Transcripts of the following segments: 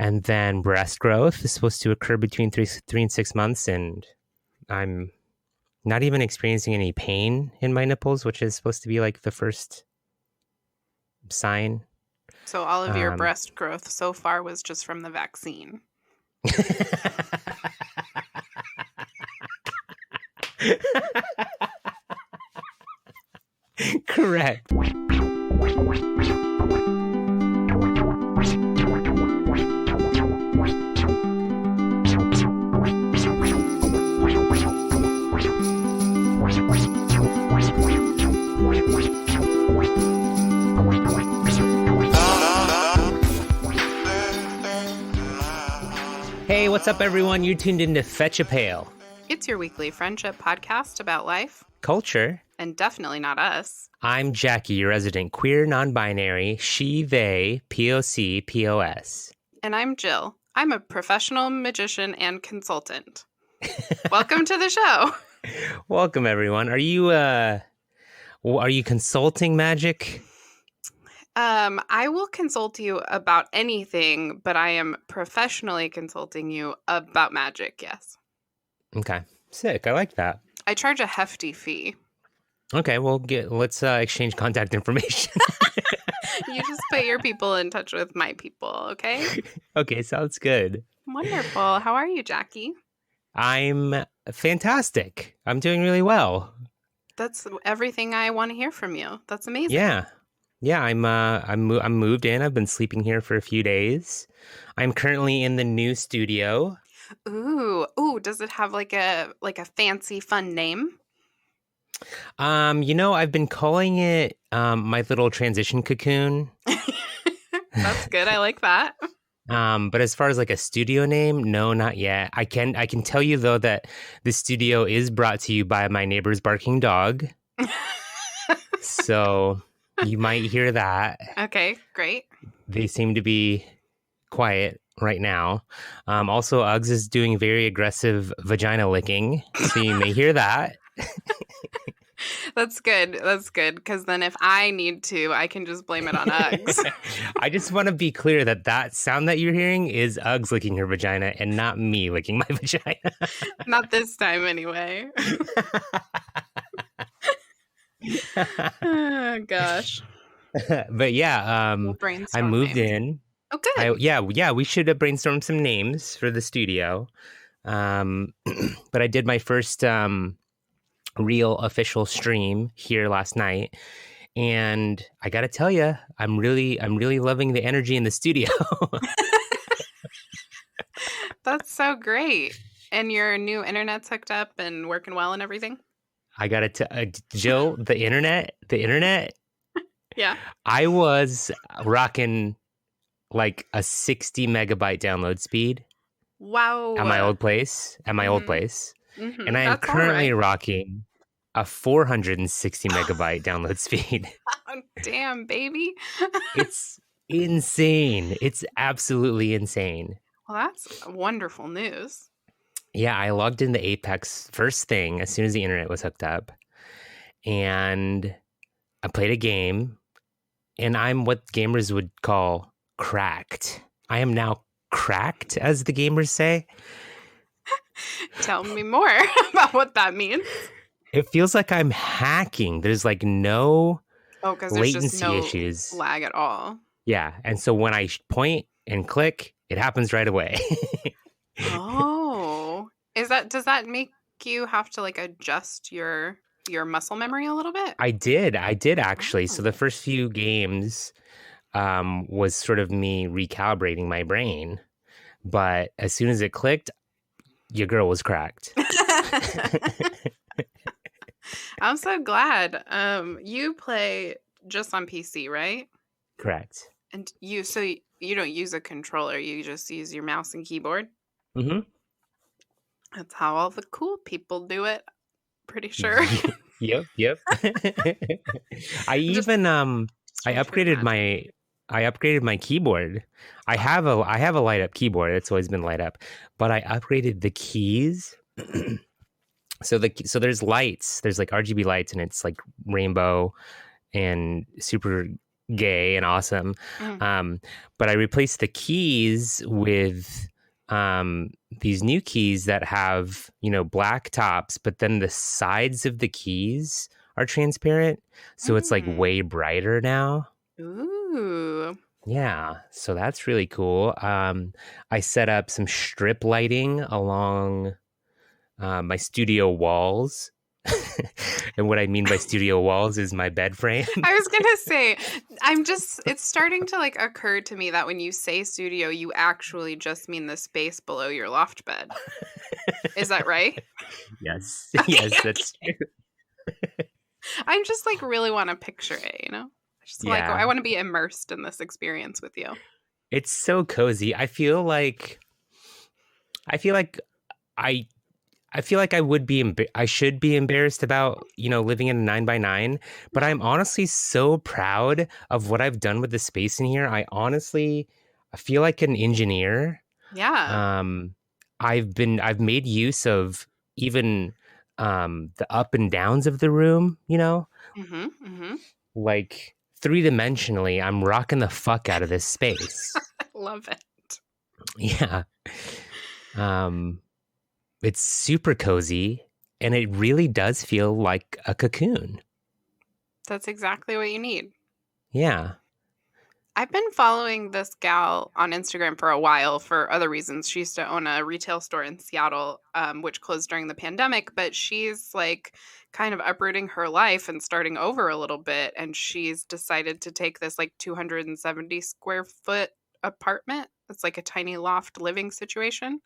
And then breast growth is supposed to occur between 3 and 6 months. And I'm not even experiencing any pain in my nipples, which is supposed to be like the first sign. So all of your breast growth so far was just from the vaccine. Correct. Hey, what's up, everyone? You're tuned into Fetch a Pail. It's your weekly friendship podcast about life, culture, and definitely not us. I'm Jackie, your resident queer, non-binary, she, they, POC, POS. And I'm Jill. I'm a professional magician and consultant. Welcome to the show. Welcome, everyone. Are you consulting magic? I will consult you about anything, but I am professionally consulting you about magic, yes. Okay. Sick. I like that. I charge a hefty fee. Okay, well, let's exchange contact information. You just put your people in touch with my people, okay? Okay, sounds good. Wonderful. How are you, Jackie? I'm fantastic. I'm doing really well. That's everything I want to hear from you. That's amazing. Yeah. I'm moved in. I've been sleeping here for a few days. I'm currently in the new studio. Ooh. Does it have like a fancy, fun name? I've been calling it my little transition cocoon. That's good. I like that. But as far as like a studio name, no, not yet. I can tell you though that the studio is brought to you by my neighbor's barking dog. So you might hear that. Okay, great. They seem to be quiet right now. Also, Uggs is doing very aggressive vagina licking, so you may hear that. That's good. Because then if I need to, I can just blame it on Uggs. I just want to be clear that sound that you're hearing is Uggs licking her vagina and not me licking my vagina. Not this time, anyway. Oh, gosh. But yeah, I moved in. Oh, good. We should have brainstormed some names for the studio. But I did my first real official stream here last night, and I gotta tell you, I'm really loving the energy in the studio. That's so great. And your new internet's hooked up and working well and everything? I gotta tell Jill, the internet. Yeah. I was rocking like a 60 megabyte download speed. Wow. At my old place. Mm-hmm. And I am currently rocking a 460 megabyte download speed. Oh, damn, baby. It's insane. It's absolutely insane. Well, that's wonderful news. Yeah, I logged into Apex first thing as soon as the internet was hooked up. And I played a game. And I'm what gamers would call cracked. I am now cracked, as the gamers say. Tell me more about what that means. It feels like I'm hacking. There's like no latency no issues. Lag at all. Yeah, and so when I point and click, it happens right away. Oh, does that make you have to like adjust your muscle memory a little bit? I did actually. So the first few games was sort of me recalibrating my brain, but as soon as it clicked, your girl was cracked. I'm so glad. You play just on PC, right? Correct. And you don't use a controller, you just use your mouse and keyboard? Mm-hmm. That's how all the cool people do it. Pretty sure. Yep. I upgraded my keyboard. I have a light up keyboard. It's always been light up, but I upgraded the keys. So there's lights. There's like RGB lights, and it's like rainbow and super gay and awesome. But I replaced the keys with these new keys that have, black tops, but then the sides of the keys are transparent. So it's like way brighter now. Ooh. Yeah. So that's really cool. I set up some strip lighting along my studio walls. And what I mean by studio walls is my bed frame. I was going to say, it's starting to like occur to me that when you say studio, you actually just mean the space below your loft bed. Is that right? Yes. Okay, Yes, that's true. I just like really want to picture it, I want to be immersed in this experience with you. It's so cozy. I feel like I I should be embarrassed about, living in a 9x9, but I'm honestly so proud of what I've done with the space in here. I feel like an engineer. Yeah. I've made use of even the up and downs of the room, like three-dimensionally, I'm rocking the fuck out of this space. I love it. Yeah. It's super cozy, and it really does feel like a cocoon. That's exactly what you need. Yeah. I've been following this gal on Instagram for a while for other reasons. She used to own a retail store in Seattle, which closed during the pandemic, but she's like kind of uprooting her life and starting over a little bit. And she's decided to take this like 270 square foot apartment. It's like a tiny loft living situation.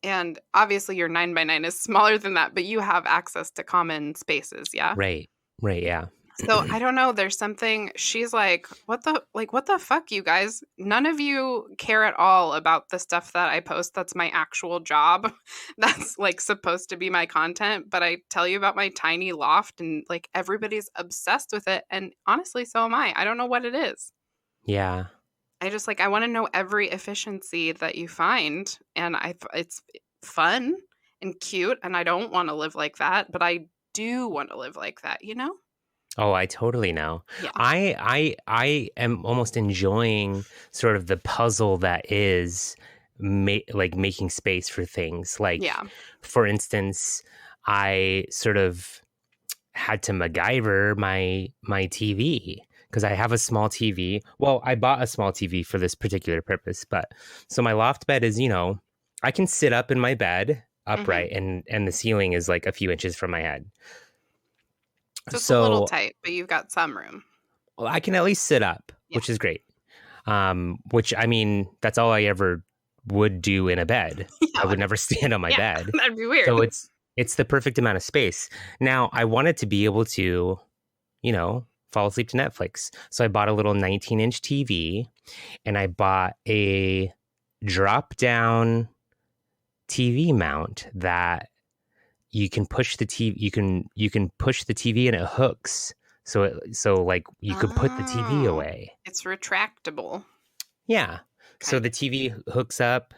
And obviously your 9x9 is smaller than that, but you have access to common spaces, yeah? Right. Right. Yeah. So I don't know, there's something she's like, what the fuck, you guys? None of you care at all about the stuff that I post that's my actual job. That's like supposed to be my content, but I tell you about my tiny loft and like everybody's obsessed with it. And honestly, so am I. I don't know what it is. Yeah. I want to know every efficiency that you find, and it's fun and cute, and I don't want to live like that, but I do want to live like that, Oh, I totally know. Yeah. I am almost enjoying sort of the puzzle that is making space for things. Like, Yeah. for instance, I sort of had to MacGyver my TV because I have a small TV. Well, I bought a small TV for this particular purpose, but so my loft bed is, I can sit up in my bed upright, and the ceiling is like a few inches from my head. So it's a little tight, but you've got some room. Well, I can at least sit up, which is great. Which, I mean, that's all I ever would do in a bed. Yeah, I would never stand on my bed. That'd be weird. So it's the perfect amount of space. Now, I wanted to be able to, fall asleep to Netflix. So I bought a little 19-inch TV, and I bought a drop-down TV mount that you can push the TV. You can push the TV and it hooks. So like you could put the TV away. It's retractable. Yeah. Okay. So the TV hooks up,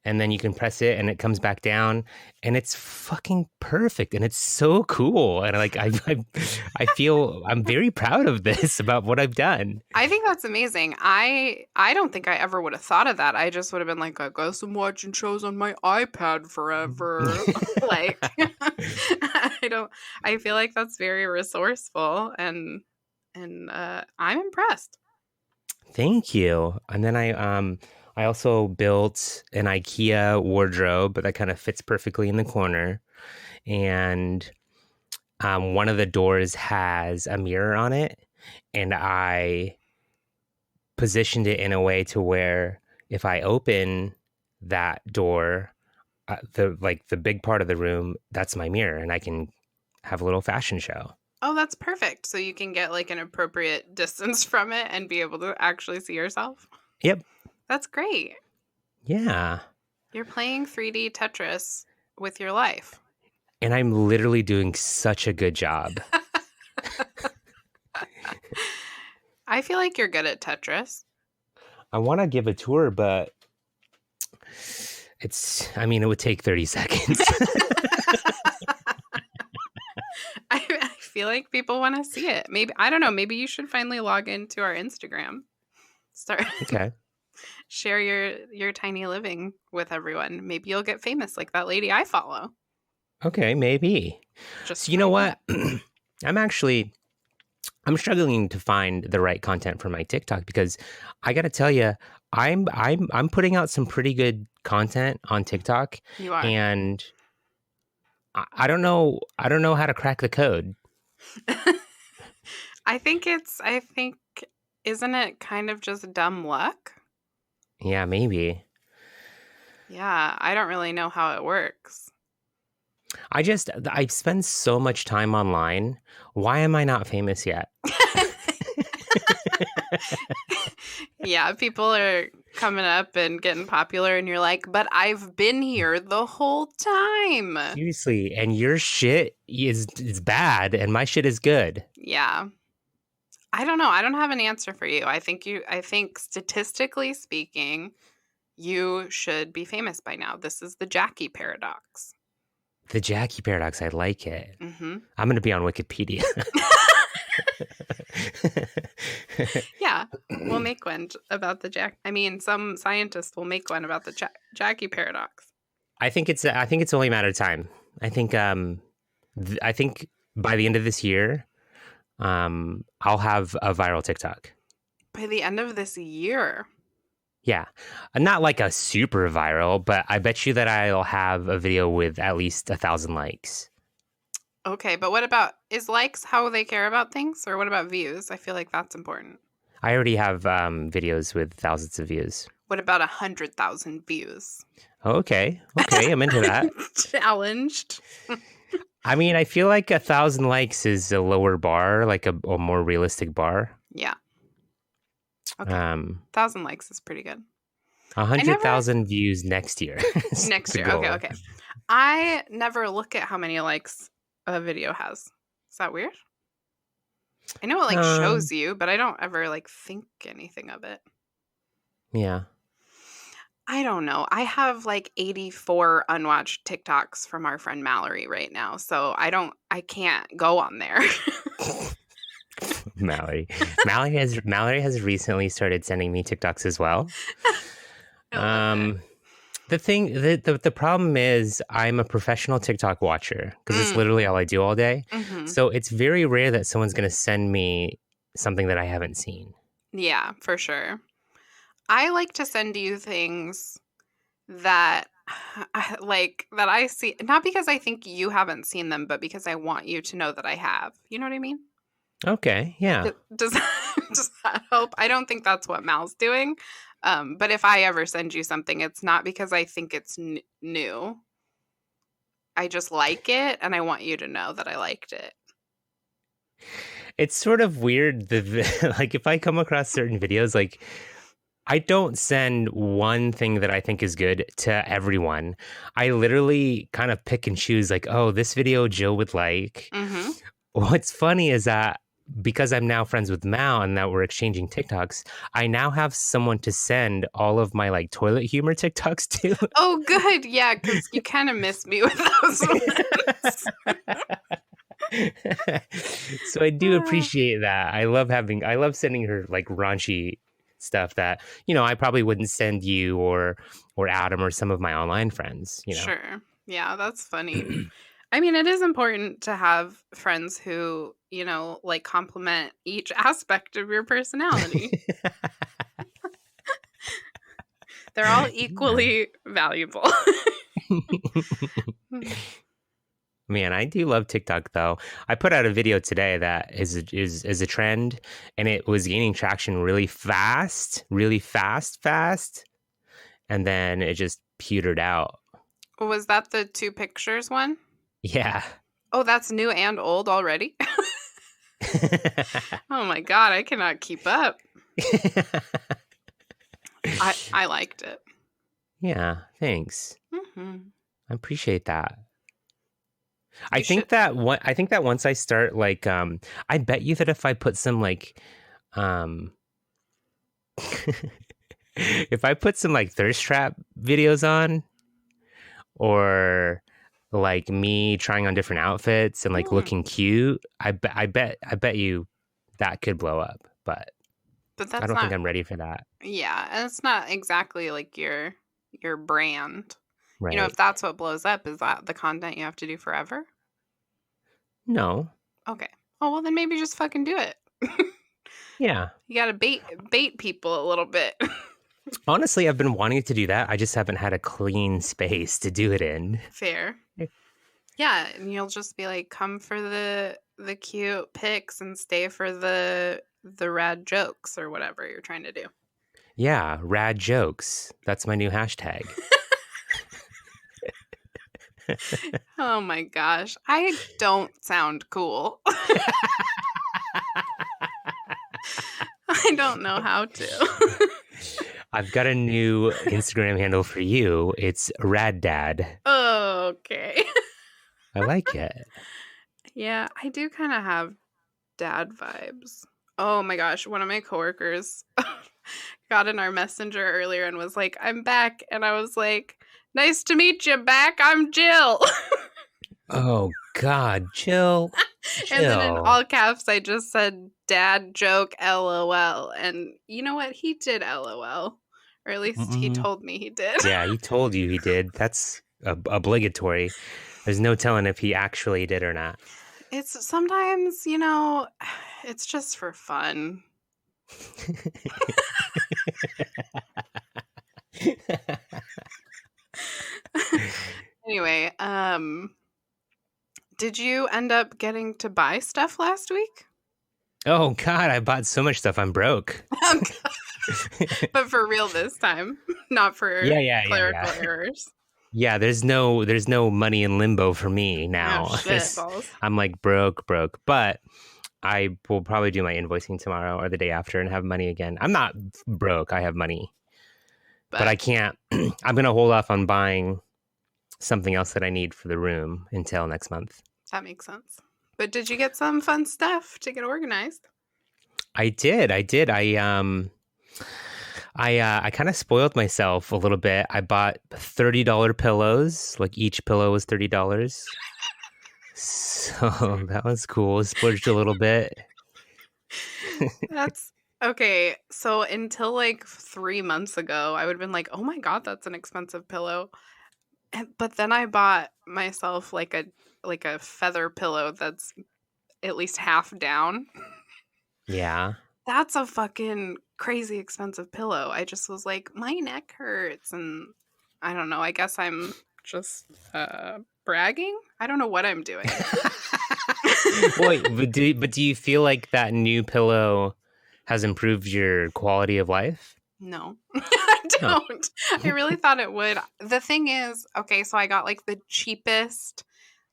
and then you can press it and it comes back down, and it's fucking perfect, and it's so cool. And like I feel I'm very proud of this about what I've done. I think that's amazing. I don't think I ever would have thought of that. I just would have been like, I guess I'm watching shows on my iPad forever. Like I feel like that's very resourceful, and I'm impressed. Thank you. And then I also built an IKEA wardrobe that kind of fits perfectly in the corner. And one of the doors has a mirror on it. And I positioned it in a way to where if I open that door, the big part of the room, that's my mirror. And I can have a little fashion show. Oh, that's perfect. So you can get like an appropriate distance from it and be able to actually see yourself. Yep. That's great. Yeah. You're playing 3D Tetris with your life. And I'm literally doing such a good job. I feel like you're good at Tetris. I want to give a tour, but it would take 30 seconds. I feel like people want to see it. Maybe, I don't know, maybe you should finally log into our Instagram. Start Okay. share your tiny living with everyone. Maybe you'll get famous like that lady I follow. Okay, maybe. Just So you know might what? not. I'm struggling to find the right content for my TikTok because I got to tell you, I'm putting out some pretty good content on TikTok, You are. and I don't know how to crack the code. I think isn't it kind of just dumb luck? Yeah, maybe. Yeah, I don't really know how it works. I spend so much time online. Why am I not famous yet? Yeah, people are coming up and getting popular, and you're like, but I've been here the whole time. Seriously, and your shit is bad, and my shit is good. Yeah. I don't know. I don't have an answer for you. I think statistically speaking, you should be famous by now. This is the Jackie paradox. The Jackie paradox, I like it. Mm-hmm. I'm going to be on Wikipedia. Yeah, we'll make one about the some scientists will make one about the Jackie paradox. I think it's only a matter of time. I think by the end of this year, I'll have a viral TikTok. By the end of this year. Yeah, not like a super viral, but I bet you that I'll have a video with at least 1,000 likes. Okay, but what about, is likes how they care about things, or what about views? I feel like that's important. I already have videos with thousands of views. What about 100,000 views? Okay, I'm into that. Challenged. I mean, I feel like 1,000 likes is a lower bar, like a more realistic bar. Yeah. Okay. 1,000 likes is pretty good. 100,000 views next year. Next year. Okay. I never look at how many likes a video has. Is that weird? I know it shows you, but I don't ever think anything of it. Yeah. I don't know. I have 84 unwatched TikToks from our friend Mallory right now, so I can't go on there. Mallory has recently started sending me TikToks as well. The problem is I'm a professional TikTok watcher because it's literally all I do all day. Mm-hmm. So it's very rare that someone's going to send me something that I haven't seen. Yeah, for sure. I like to send you things that I see, not because I think you haven't seen them, but because I want you to know that I have. You know what I mean? Okay, yeah. Does that help? I don't think that's what Mal's doing. But if I ever send you something, it's not because I think it's new. I just like it, and I want you to know that I liked it. It's sort of weird. If I come across certain videos, I don't send one thing that I think is good to everyone. I literally kind of pick and choose, this video Joe would like. Mm-hmm. What's funny is that because I'm now friends with Mal and that we're exchanging TikToks, I now have someone to send all of my toilet humor TikToks to. Oh, good. Yeah, because you kind of miss me with those ones. So I do appreciate that. I love sending her raunchy stuff that, I probably wouldn't send you or Adam or some of my online friends, Sure. Yeah, that's funny. I mean, it is important to have friends who, complement each aspect of your personality. They're all equally valuable. Man, I do love TikTok though. I put out a video today that is a trend, and it was gaining traction really fast, and then it just petered out. Was that the 2 pictures one? Yeah. Oh, that's new and old already? Oh my God, I cannot keep up. I liked it. Yeah, thanks. Mm-hmm. I appreciate that. I think that once I start I bet you that if I put some if I put some thirst trap videos on, or like me trying on different outfits and like Hmm. looking cute, I bet you that could blow up. But But I that's don't think not. I'm ready for that. Yeah, and it's not exactly like your brand. You know, if Right. that's what blows up, is that the content you have to do forever? No. Okay. Oh well, then maybe just fucking do it. Yeah. You gotta bait people a little bit. Honestly, I've been wanting to do that. I just haven't had a clean space to do it in. Fair. Yeah, and you'll just be like, come for the cute pics and stay for the rad jokes or whatever you're trying to do. Yeah, rad jokes. That's my new hashtag. Oh my gosh, I don't sound cool. I don't know how to. I've got a new Instagram handle for you. It's Rad Dad. Okay. I like it. Yeah, I do kind of have dad vibes. Oh my gosh, one of my coworkers got in our messenger earlier and was like, "I'm back." And I was like, "Nice to meet you back. I'm Jill." Oh God, Jill. And then in Jill. all caps I just said dad joke LOL. And you know what? He did LOL. Or at least he told me he did. Yeah, he told you he did. That's obligatory. There's no telling if he actually did or not. It's sometimes, you know, it's just for fun. Anyway, did you end up getting to buy stuff last week? Oh God, I bought so much stuff. I'm broke. But for real this time, not for clerical errors. Yeah, there's no money in limbo for me now. Oh, shit, balls. I'm like broke. But I will probably do my invoicing tomorrow or the day after and have money again. I'm not broke. I have money. But I can't. I'm going to hold off on buying something else that I need for the room until next month. That makes sense. But did you get some fun stuff to get organized? I did. I kind of spoiled myself a little bit. I bought $30 pillows. Like each pillow was $30. So that was cool. Splurged a little bit. That's okay. So until like 3 months ago, I would have been like, "Oh my God, that's an expensive pillow." But then I bought myself like a feather pillow that's at least half down. Yeah. That's a fucking crazy expensive pillow. I just was like, my neck hurts, and I don't know. I guess I'm just bragging. I don't know what I'm doing. Wait, but do you feel like that new pillow has improved your quality of life? No, I don't. I really thought it would. The thing is, okay, so I got like the cheapest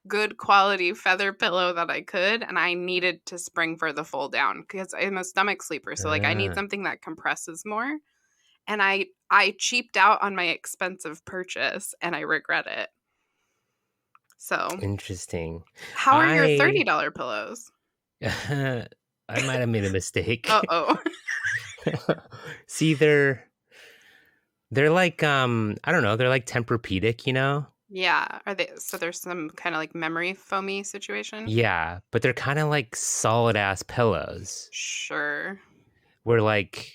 good quality feather pillow that I could, and I needed to spring for the fold down because I'm a stomach sleeper. So like I need something that compresses more. And I cheaped out on my expensive purchase and I regret it. So Interesting. how are your $30 pillows? I might have made a mistake. Uh-oh. See, they're like I don't know, they're like Tempur-Pedic, you know? Yeah. Are they so there's some kind of like memory foamy situation? Yeah, but they're kind of like solid ass pillows. Sure. Where like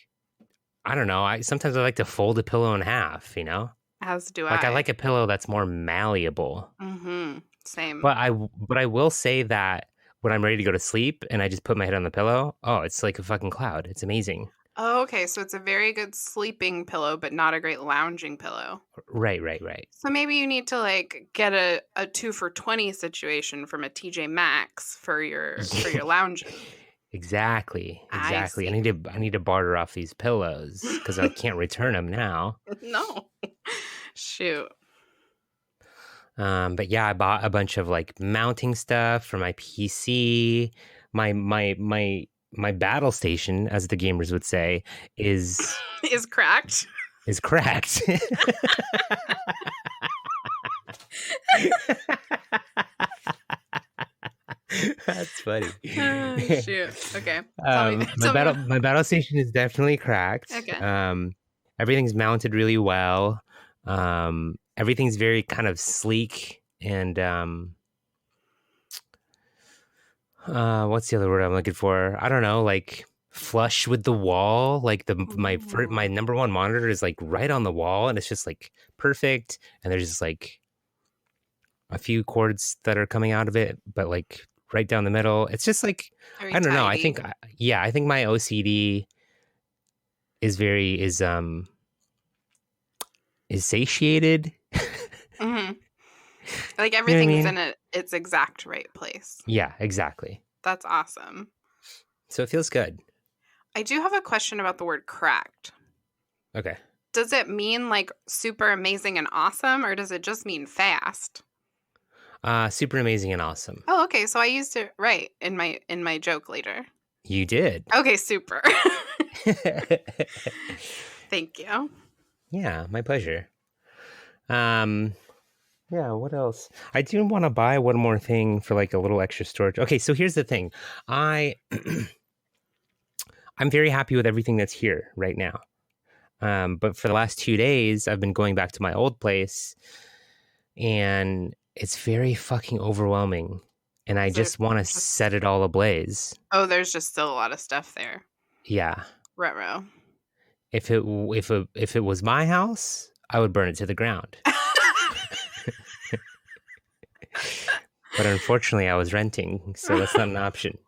I don't know, sometimes I like to fold a pillow in half, you know? As do Like I. I like a pillow that's more malleable. Mm-hmm. Same. But I will say that when I'm ready to go to sleep and I just put my head on the pillow, oh, it's like a fucking cloud. It's amazing. Oh, okay. So it's a very good sleeping pillow, but not a great lounging pillow. Right. So maybe you need to like get a 2 for $20 situation from a TJ Maxx for your lounging. Exactly. I need to barter off these pillows because I can't return them now. No. Shoot. But yeah, I bought a bunch of like mounting stuff for my PC. My battle station, as the gamers would say, is cracked. Is cracked. That's funny. Oh, shoot. Okay. My battle station is definitely cracked. Okay. Everything's mounted really well. Everything's very kind of sleek and what's the other word I'm looking for? I don't know, like flush with the wall. Like my Ooh. number one monitor is like right on the wall, and it's just like perfect. And there's just like a few cords that are coming out of it, but like right down the middle. It's just like Very I don't know. tidy. I think my OCD is satiated. Hmm. Like You know what I everything's mean? in its exact right place. Yeah, exactly. That's awesome. So it feels good. I do have a question about the word cracked. Okay. Does it mean like super amazing and awesome, or does it just mean fast? Super amazing and awesome. Oh, okay. So I used it right in my joke later. You did. Okay, super. Thank you. Yeah, my pleasure. Yeah, what else? I do want to buy one more thing for like a little extra storage. Okay, so here's the thing. I I'm very happy with everything that's here right now. But for the last 2 days, I've been going back to my old place, and it's very fucking overwhelming. And I Is there just want to just set it all ablaze. Oh, there's just still a lot of stuff there. Yeah. Ruh-roh. If it was my house, I would burn it to the ground. But unfortunately, I was renting, so that's not an option.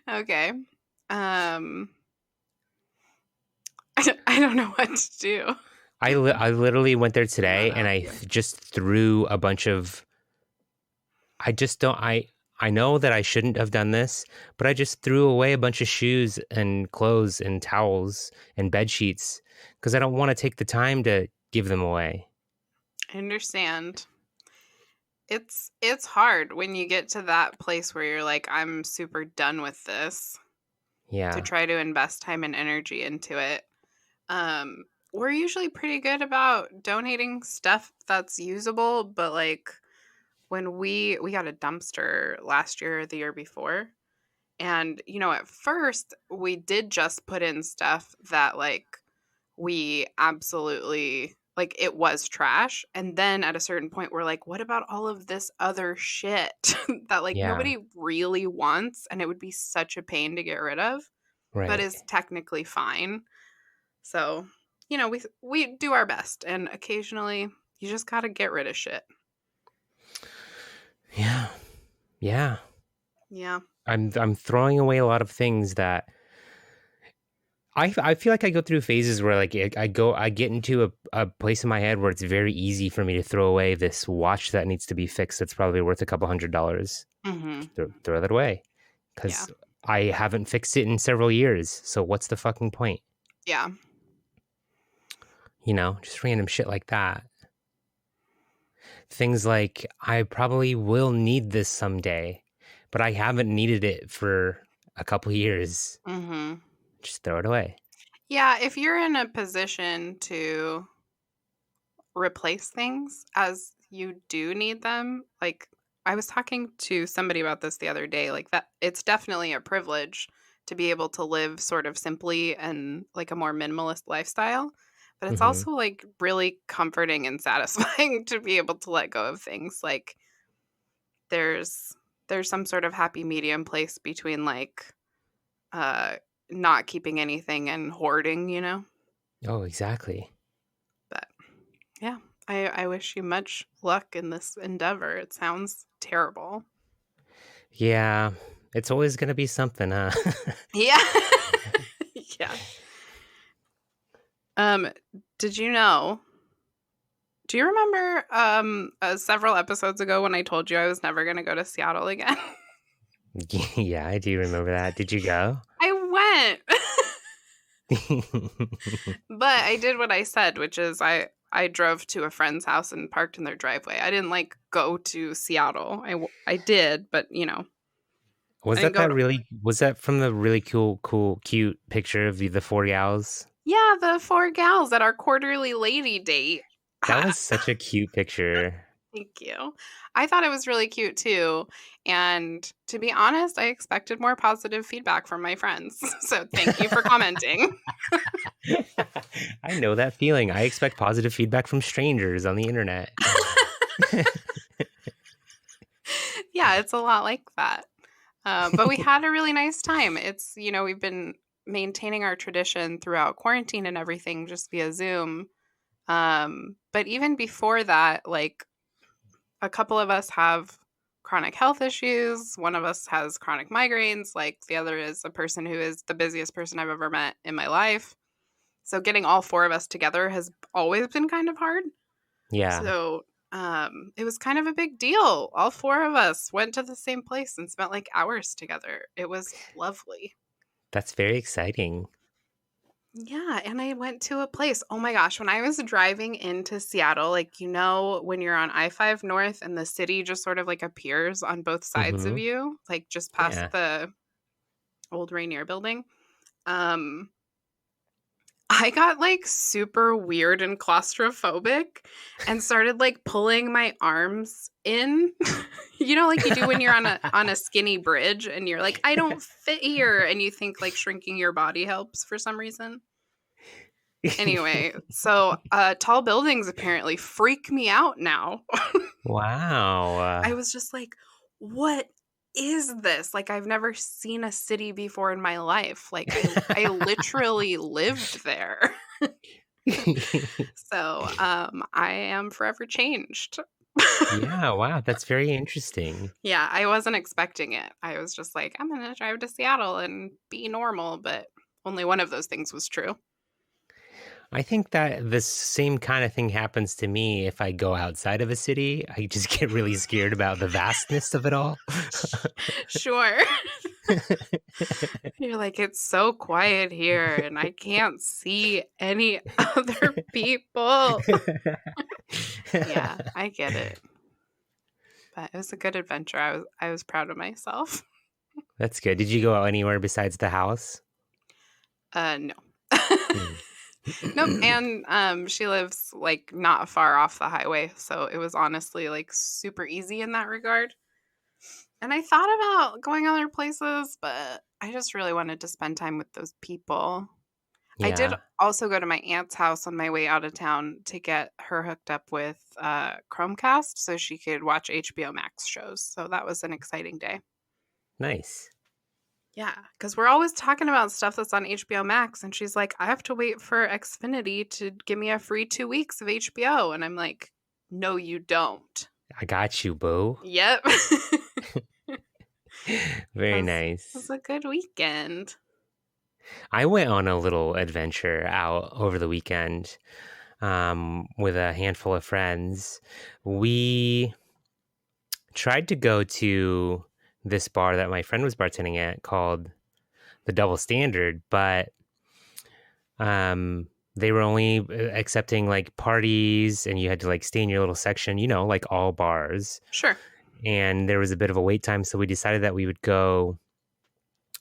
Okay. Um I don't know what to do. I literally went there today, and I just threw a bunch of. I just don't. I know that I shouldn't have done this, but I just threw away a bunch of shoes and clothes and towels and bed sheets because I don't want to take the time to give them away. I understand. It's hard when you get to that place where you're like, I'm super done with this, to Yeah, try to invest time and energy into it. We're usually pretty good about donating stuff that's usable, but like when we got a dumpster last year or the year before, and at first we did just put in stuff that like we absolutely like it was trash, and then at a certain point we're like, what about all of this other shit that like yeah, nobody really wants and it would be such a pain to get rid of, but right. is technically fine. So, we do our best, and occasionally you just got to get rid of shit. Yeah, yeah. Yeah. I'm throwing away a lot of things that I feel like I go through phases where like I get into a place in my head where it's very easy for me to throw away this watch that needs to be fixed that's probably worth a couple $100. Mhm. Throw that away Yeah. because I haven't fixed it in several years. So what's the fucking point? Yeah. Just random shit like that. Things like I probably will need this someday, but I haven't needed it for a couple years. Mhm. Just throw it away. Yeah, if you're in a position to replace things as you do need them, like I was talking to somebody about this the other day, like that it's definitely a privilege to be able to live sort of simply and like a more minimalist lifestyle, but it's Hmm. also like really comforting and satisfying to be able to let go of things. Like there's some sort of happy medium place between like uh not keeping anything and hoarding. Oh, exactly. But yeah, I wish you much luck in this endeavor. It sounds terrible. Yeah, it's always gonna be something, huh? Yeah. Yeah. Um, did you know? Do you remember several episodes ago when I told you I was never going to go to Seattle again? Yeah, I do remember that. Did you go? I went. But I did what I said, which is I drove to a friend's house and parked in their driveway. I didn't like go to Seattle. I did, but I didn't go to. Was that from the really cute picture of the four gals? Yeah, the four gals at our quarterly lady date. That was such a cute picture. Thank you. I thought it was really cute too. And to be honest, I expected more positive feedback from my friends. So thank you for commenting. I know that feeling. I expect positive feedback from strangers on the internet. Yeah, it's a lot like that. But we had a really nice time. It's, we've been maintaining our tradition throughout quarantine and everything just via Zoom. But even before that, like a couple of us have chronic health issues. One of us has chronic migraines. Like the other is a person who is the busiest person I've ever met in my life. So getting all four of us together has always been kind of hard. Yeah, So it was kind of a big deal. All four of us went to the same place and spent like hours together. It was lovely. that's very exciting. Yeah, and I went to a place. Oh my gosh, when I was driving into Seattle, like when you're on I-5 North and the city just sort of like appears on both sides of Mm-hmm. you, like just past Yeah. the old Rainier building. Um I got like super weird and claustrophobic and started like pulling my arms in. Like you do when you're on a skinny bridge and you're like, I don't fit here, and you think like shrinking your body helps for some reason. Anyway, so tall buildings apparently freak me out now. Wow. I was just like, what is this? Like, I've never seen a city before in my life. Like, I literally lived there. So I am forever changed. Yeah, wow, that's very interesting. Yeah, I wasn't expecting it. I was just like, I'm going to drive to Seattle and be normal, but only one of those things was true. I think that the same kind of thing happens to me if I go outside of a city. I just get really scared about the vastness of it all. Sure. You're like, it's so quiet here and I can't see any other people. Yeah, I get it. But it was a good adventure. I was proud of myself. That's good. Did you go out anywhere besides the house? No. Hmm. Nope. And she lives like not far off the highway, so it was honestly like super easy in that regard. And I thought about going other places, but I just really wanted to spend time with those people. I did Yeah, also go to my aunt's house on my way out of town to get her hooked up with Chromecast so she could watch HBO Max shows. So that was an exciting day. nice. Yeah, because we're always talking about stuff that's on HBO Max, and she's like, I have to wait for Xfinity to give me a free 2 weeks of HBO. And I'm like, no, you don't. I got you, boo. Yep. Very It nice. was a good weekend. I went on a little adventure out over the weekend with a handful of friends. We tried to go to this bar that my friend was bartending at called the Double Standard, but they were only accepting like parties and you had to like stay in your little section, like all bars. Sure. And there was a bit of a wait time, so we decided that we would go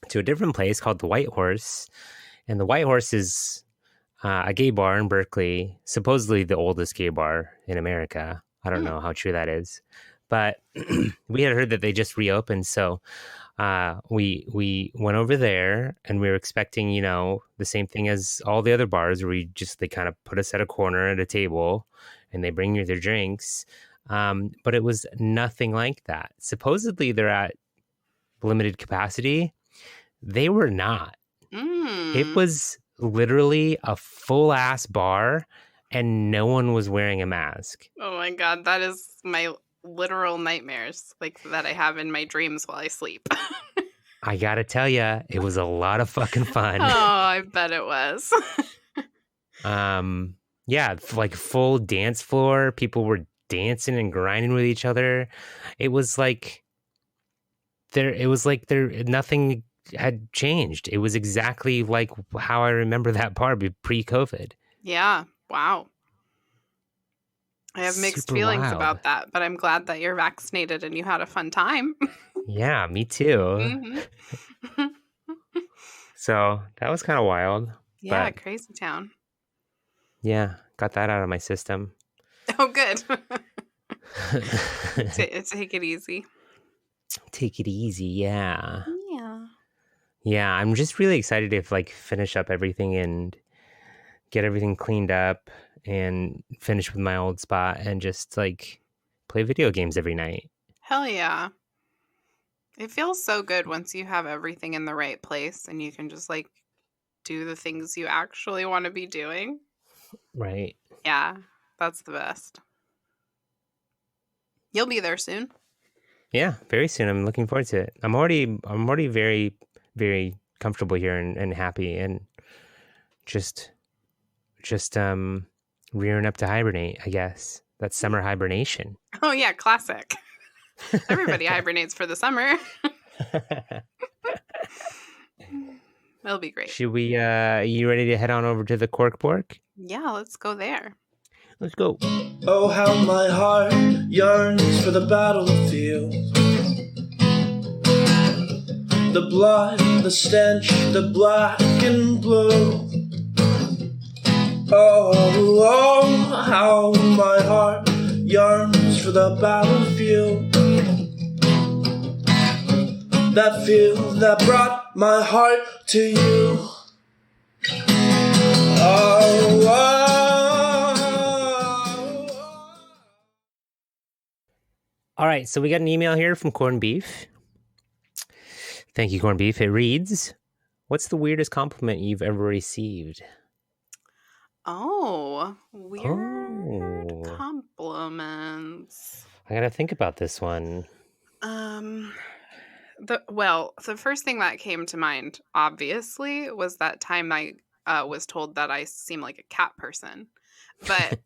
to a different place called the White Horse. And the White Horse is a gay bar in Berkeley, supposedly the oldest gay bar in America. I don't know how true that is, but we had heard that they just reopened. So we went over there, and we were expecting, the same thing as all the other bars, where they kind of put us at a corner at a table, and they bring you their drinks. But it was nothing like that. Supposedly they're at limited capacity. They were not. It was literally a full ass bar and no one was wearing a mask. Oh my God, that is my literal nightmares, like that I have in my dreams while I sleep. I gotta tell you, it was a lot of fucking fun. Oh, I bet it was. Yeah, like full dance floor. People were dancing and grinding with each other. It was like nothing had changed. It was exactly like how I remember that bar pre-COVID. Yeah. Wow. I have mixed Super feelings wild. about that, but I'm glad that you're vaccinated and you had a fun time. Yeah, me too. Mm-hmm. So that was kind of wild. Yeah, But crazy town. yeah, got that out of my system. Oh, good. Take it easy. Take it easy, yeah. Yeah. Yeah, I'm just really excited to like finish up everything and get everything cleaned up and finish with my old spot and just like play video games every night. Hell yeah. It feels so good once you have everything in the right place and you can just like do the things you actually want to be doing. Right. Yeah, that's the best. You'll be there soon. Yeah, very soon. I'm looking forward to it. I'm already very, very comfortable here and happy and just rearing up to hibernate, I guess. That's summer hibernation. Oh yeah, classic. Everybody hibernates for the summer. It'll be great. Should we you ready to head on over to the Corkborg? Yeah, let's go there. Let's go. Oh, how my heart yearns for the battlefield. The blood, the stench, the black and blue. Oh, how my heart yearns for the battlefield. That field that brought my heart to you. All right, so we got an email here from Corned Beef. Thank you, Corned Beef. It reads, "What's the weirdest compliment you've ever received?" Oh, weird compliments. I gotta think about this one. The first thing that came to mind, obviously, was that time I was told that I seem like a cat person. But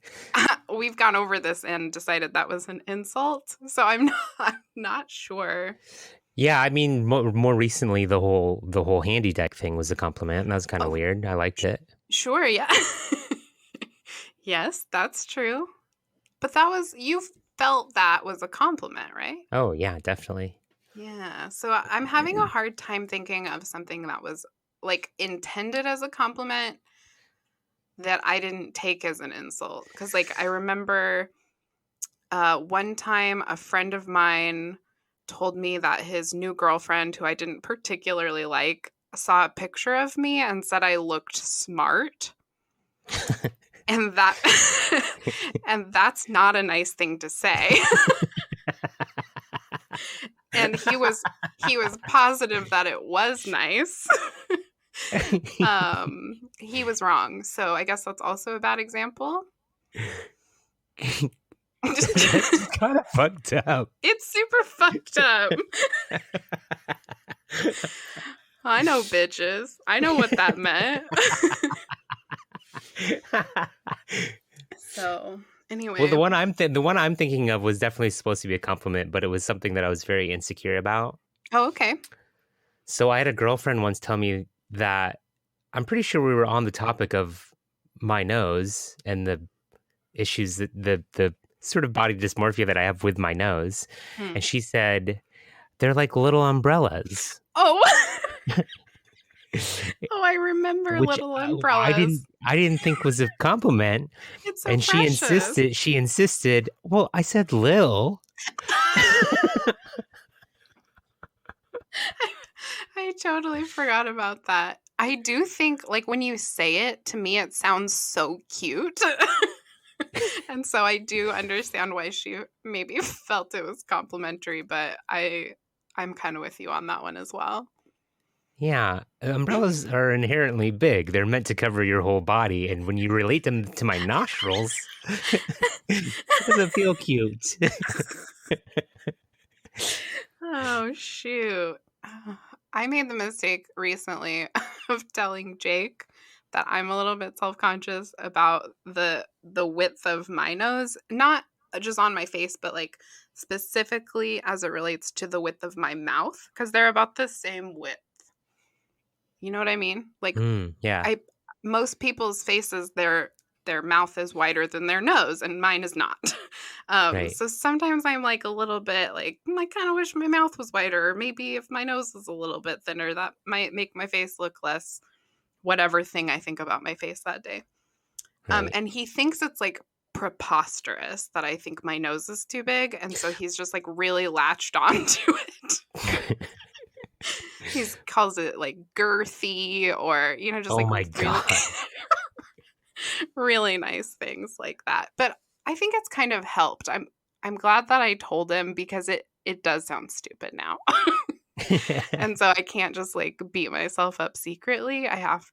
we've gone over this and decided that was an insult. So I'm not sure. Yeah, I mean, more recently, the whole handy deck thing was a compliment, and that was kind of weird. I liked it. Sure, yeah. Yes, that's true. But you felt that was a compliment, right? Oh, yeah, definitely. Yeah. So I'm having a hard time thinking of something that was like intended as a compliment that I didn't take as an insult. Because like I remember one time a friend of mine told me that his new girlfriend, who I didn't particularly like, saw a picture of me and said I looked smart. And that's not a nice thing to say. And he was positive that it was nice. He was wrong. So I guess that's also a bad example. It's kind of fucked up. It's super fucked up. I know, bitches. I know what that meant. So anyway, well, the one I'm thinking of was definitely supposed to be a compliment, but it was something that I was very insecure about. Oh, okay. So I had a girlfriend once tell me that I'm pretty sure we were on the topic of my nose and the issues that the sort of body dysmorphia that I have with my nose, and she said they're like little umbrellas. Oh. Oh, I remember little umbrellas. I didn't think was a compliment. It's so and precious. she insisted, well, I said Lil. I totally forgot about that. I do think, like, when you say it, to me, it sounds so cute. And so I do understand why she maybe felt it was complimentary, but I'm kind of with you on that one as well. Yeah, umbrellas are inherently big. They're meant to cover your whole body, and when you relate them to my nostrils, it doesn't feel cute. Oh, shoot. I made the mistake recently of telling Jake that I'm a little bit self-conscious about the width of my nose, not just on my face, but like specifically as it relates to the width of my mouth, because they're about the same width. You know what I mean? Like, yeah. Most people's faces, their mouth is wider than their nose, and mine is not. Right. So sometimes I'm like a little bit like, I kind of wish my mouth was wider, or maybe if my nose was a little bit thinner, that might make my face look less whatever thing I think about my face that day. Right. And he thinks it's like preposterous that I think my nose is too big, and so he's just like really latched onto it. He calls it like girthy, or just oh like my God. really nice things like that. But I think it's kind of helped. I'm glad that I told him because it does sound stupid now. And so I can't just like beat myself up secretly. I have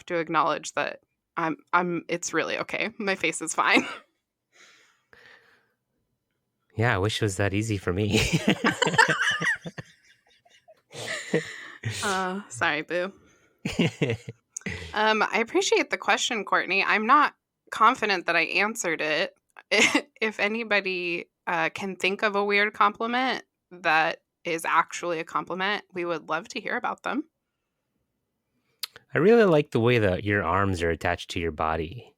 to acknowledge that it's really okay. My face is fine. Yeah, I wish it was that easy for me. Sorry, boo. I appreciate the question, Courtney. I'm not confident that I answered it. If anybody can think of a weird compliment that is actually a compliment, we would love to hear about them. I really like the way that your arms are attached to your body.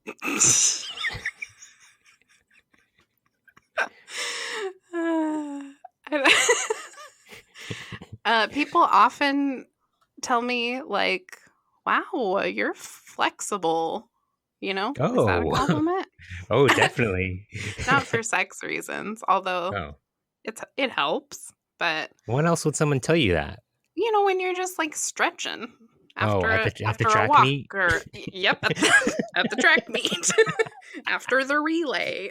People often tell me like, wow, you're flexible. You know, is that a compliment? Oh, definitely. Not for sex reasons, although Oh. it helps. But when else would someone tell you that? You know, when you're just like stretching after after a track walk meet? or yep, at the track meet after the relay.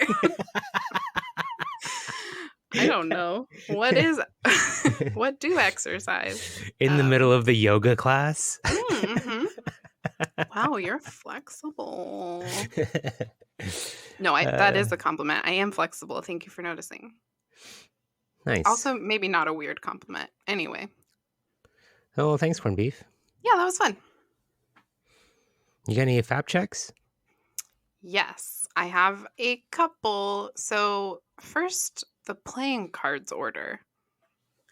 I don't know. What do exercise? In the middle of the yoga class? Mm-hmm. Wow, you're flexible. No, that is a compliment. I am flexible. Thank you for noticing. Nice. Also, maybe not a weird compliment. Anyway. Oh, thanks, corned beef. Yeah, that was fun. You got any fab checks? Yes, I have a couple. So first, the playing cards order.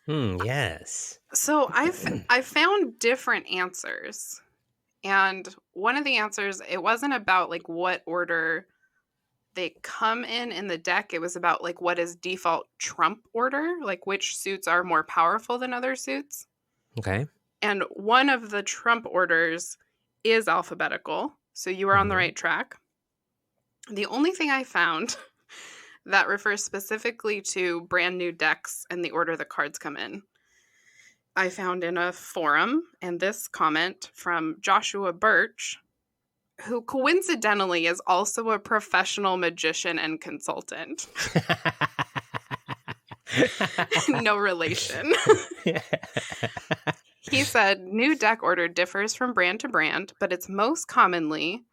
Yes. So I found different answers. And one of the answers, it wasn't about like what order they come in the deck. It was about like what is default trump order, like which suits are more powerful than other suits. Okay. And one of the trump orders is alphabetical. So you are on the right track. The only thing I found that refers specifically to brand new decks and the order the cards come in, I found in a forum, and this comment from Joshua Birch, who coincidentally is also a professional magician and consultant. No relation. He said, new deck order differs from brand to brand, but it's most commonly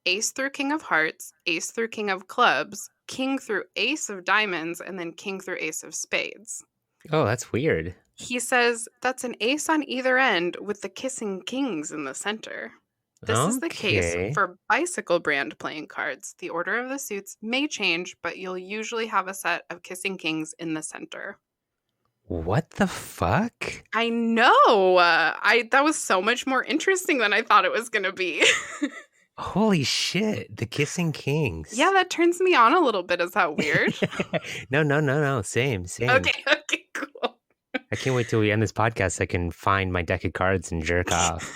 ace through king of hearts, ace through king of clubs, king through ace of diamonds, and then king through ace of spades. Oh, that's weird. He says that's an ace on either end with the kissing kings in the center. This is the case for bicycle brand playing cards. The order of the suits may change, but you'll usually have a set of kissing kings in the center. What the fuck? I know. That was so much more interesting than I thought it was going to be. Holy shit. The kissing kings. Yeah, that turns me on a little bit. Is that weird? No. Same. Okay, cool. I can't wait till we end this podcast so I can find my deck of cards and jerk off.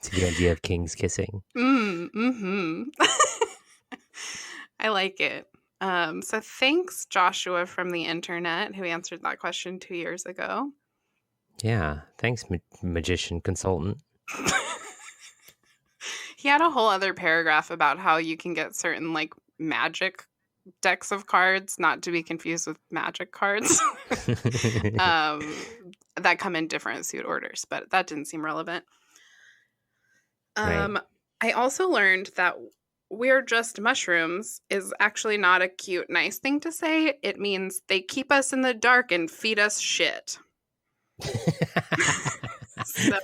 To the idea of kings kissing. Mm-hmm. I like it. So thanks, Joshua from the internet, who answered that question 2 years ago. Yeah, thanks, magician consultant. He had a whole other paragraph about how you can get certain like magic decks of cards, not to be confused with magic cards, that come in different suit orders, but that didn't seem relevant. Right. I also learned that we're just mushrooms is actually not a cute, nice thing to say. It means they keep us in the dark and feed us shit. So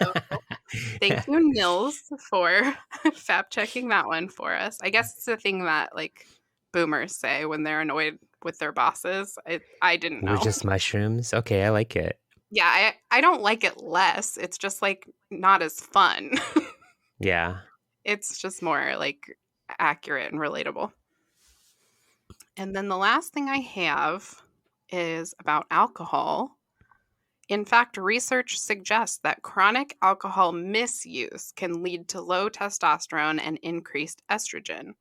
thank you, Nils, for fact-checking that one for us. I guess it's a thing that like boomers say when they're annoyed with their bosses. I didn't know. We're just mushrooms? Okay, I like it. Yeah, I don't like it less. It's just like not as fun. Yeah. It's just more like accurate and relatable. And then the last thing I have is about alcohol. In fact, research suggests that chronic alcohol misuse can lead to low testosterone and increased estrogen.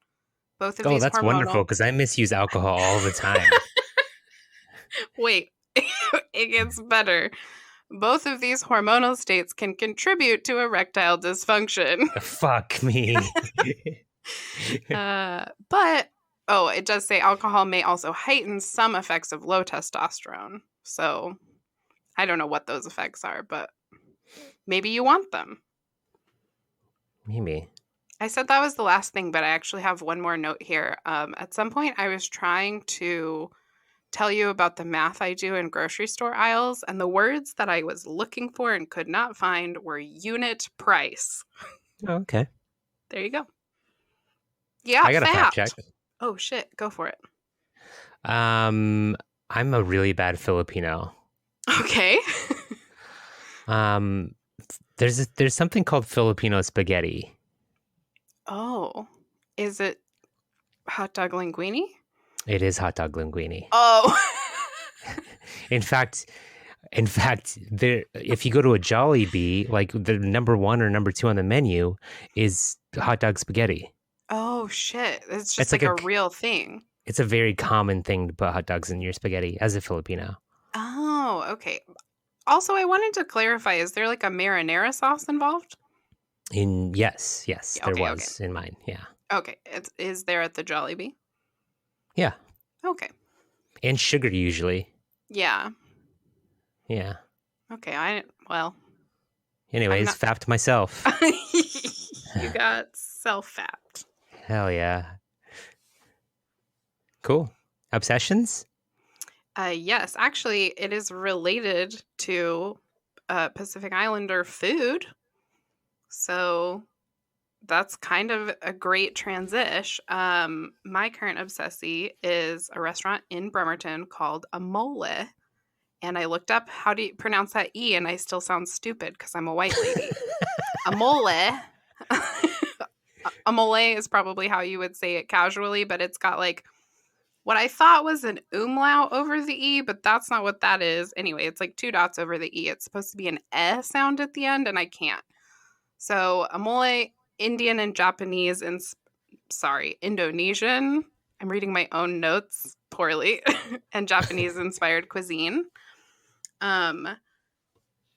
Both of these that's wonderful because I misuse alcohol all the time. Wait, it gets better. Both of these hormonal states can contribute to erectile dysfunction. Fuck me. But Oh, it does say alcohol may also heighten some effects of low testosterone. So I don't know what those effects are, but maybe you want them. Maybe. I said that was the last thing, but I actually have one more note here. At some point, I was trying to tell you about the math I do in grocery store aisles, and the words that I was looking for and could not find were unit price. Oh, okay. There you go. Yeah, I got a fact check. Oh shit, go for it. I'm a really bad Filipino. Okay. There's something called Filipino spaghetti. Oh, is it hot dog linguine? It is hot dog linguine. Oh. In fact, there, if you go to a Jollibee, like the number 1 or number 2 on the menu is hot dog spaghetti. Oh shit! It's just It's like like a real thing. It's a very common thing to put hot dogs in your spaghetti as a Filipino. Oh, okay. Also, I wanted to clarify: is there like a marinara sauce involved? Yes, Yeah, there okay, was in mine. Yeah, Okay, is there at the Jollibee? yeah, Okay. and sugar usually. Yeah. Yeah. Okay. Well. Anyways, not... fapped myself. You got self-fapped. Hell yeah. Cool. Obsessions? Yes, actually, it is related to Pacific Islander food. So that's kind of a great transition. My current obsessie is a restaurant in Bremerton called Amolë. And I looked up how do you pronounce that E, and I still sound stupid because I'm a white lady. Amolë. Amolë is probably how you would say it casually, but it's got like what I thought was an umlaut over the E, but that's not what that is. Anyway, it's like 2 dots over the E. It's supposed to be an E sound at the end, and I can't. So Amolë, Indian and Japanese, and Indonesian. I'm reading my own notes poorly. And Japanese-inspired cuisine.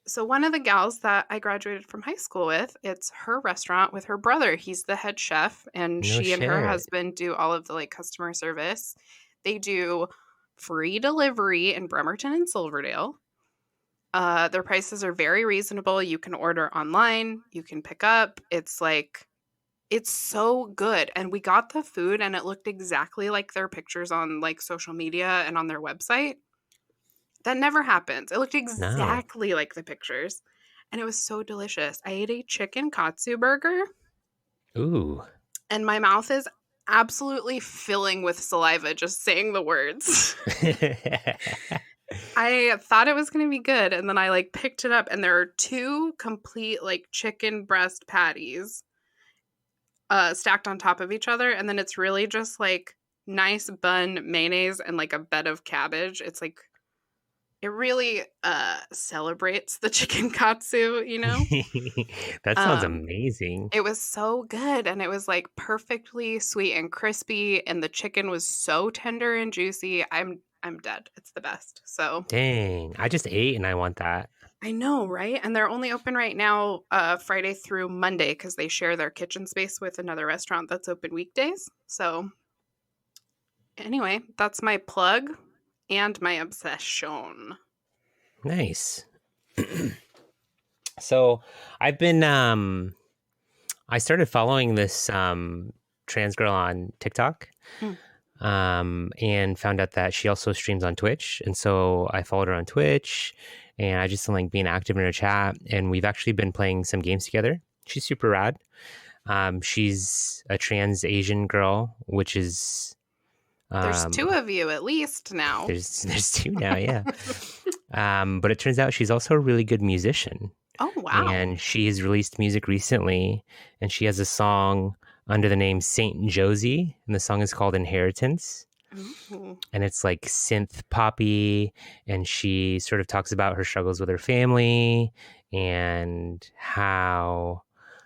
So one of the gals that I graduated from high school with, it's her restaurant with her brother. He's the head chef, and No she and her shit. husband do all of the like customer service. They do free delivery in Bremerton and Silverdale. Their prices are very reasonable. You can order online, you can pick up. It's so good. And we got the food and it looked exactly like their pictures on like social media and on their website. That never happens. It looked exactly like the pictures. And it was so delicious. I ate a chicken katsu burger. Ooh. And my mouth is absolutely filling with saliva just saying the words. I thought it was going to be good. And then I like picked it up and there are 2 complete like chicken breast patties stacked on top of each other. And then it's really just like nice bun, mayonnaise, and like a bed of cabbage. It's like, it really celebrates the chicken katsu, you know? That sounds amazing. It was so good, and it was like perfectly sweet and crispy, and the chicken was so tender and juicy. I'm dead. It's the best. So dang, I just ate and I want that. I know, right? And they're only open right now Friday through Monday because they share their kitchen space with another restaurant that's open weekdays. So anyway, that's my plug. And my obsession. Nice. So I've been I started following this trans girl on TikTok. And found out that she also streams on Twitch. And so I followed her on Twitch and I just like being active in her chat. And we've actually been playing some games together. She's super rad. She's a trans Asian girl, which is there's 2 of you at least now. There's 2 now, yeah. But it turns out she's also a really good musician. Oh, wow. And she has released music recently, and she has a song under the name Saint Josie, and the song is called Inheritance. Ooh. And it's like synth poppy, and she sort of talks about her struggles with her family and how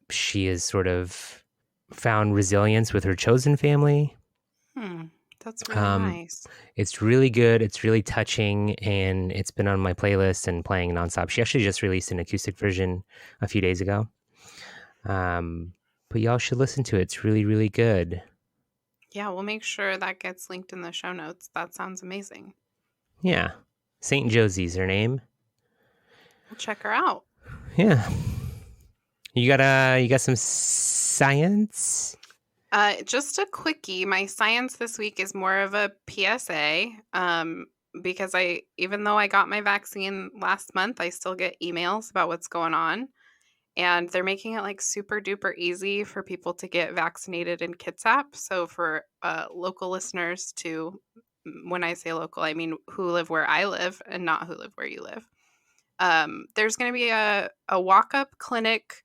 she has sort of found resilience with her chosen family. That's really nice. It's really good. It's really touching, and it's been on my playlist and playing nonstop. She actually just released an acoustic version a few days ago. But y'all should listen to it. It's really, really good. Yeah, we'll make sure that gets linked in the show notes. That sounds amazing. Yeah. St. Josie's her name. We'll check her out. Yeah. You got some science? Just a quickie. My science this week is more of a PSA. Because even though I got my vaccine last month, I still get emails about what's going on. And they're making it like super duper easy for people to get vaccinated in Kitsap. So for local listeners when I say local, I mean who live where I live and not who live where you live. There's going to be a walk-up clinic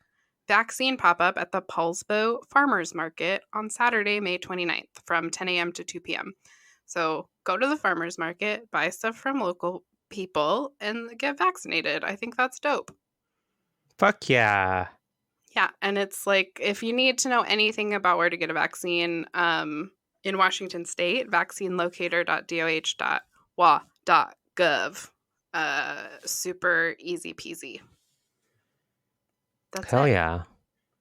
vaccine pop-up at the Paulsbo Farmers Market on Saturday, May 29th from 10 a.m. to 2 p.m. So go to the farmers market, buy stuff from local people, and get vaccinated. I think that's dope. Fuck yeah. Yeah, and it's like if you need to know anything about where to get a vaccine in Washington State, vaccinelocator.doh.wa.gov. Super easy peasy. That's Hell it. yeah.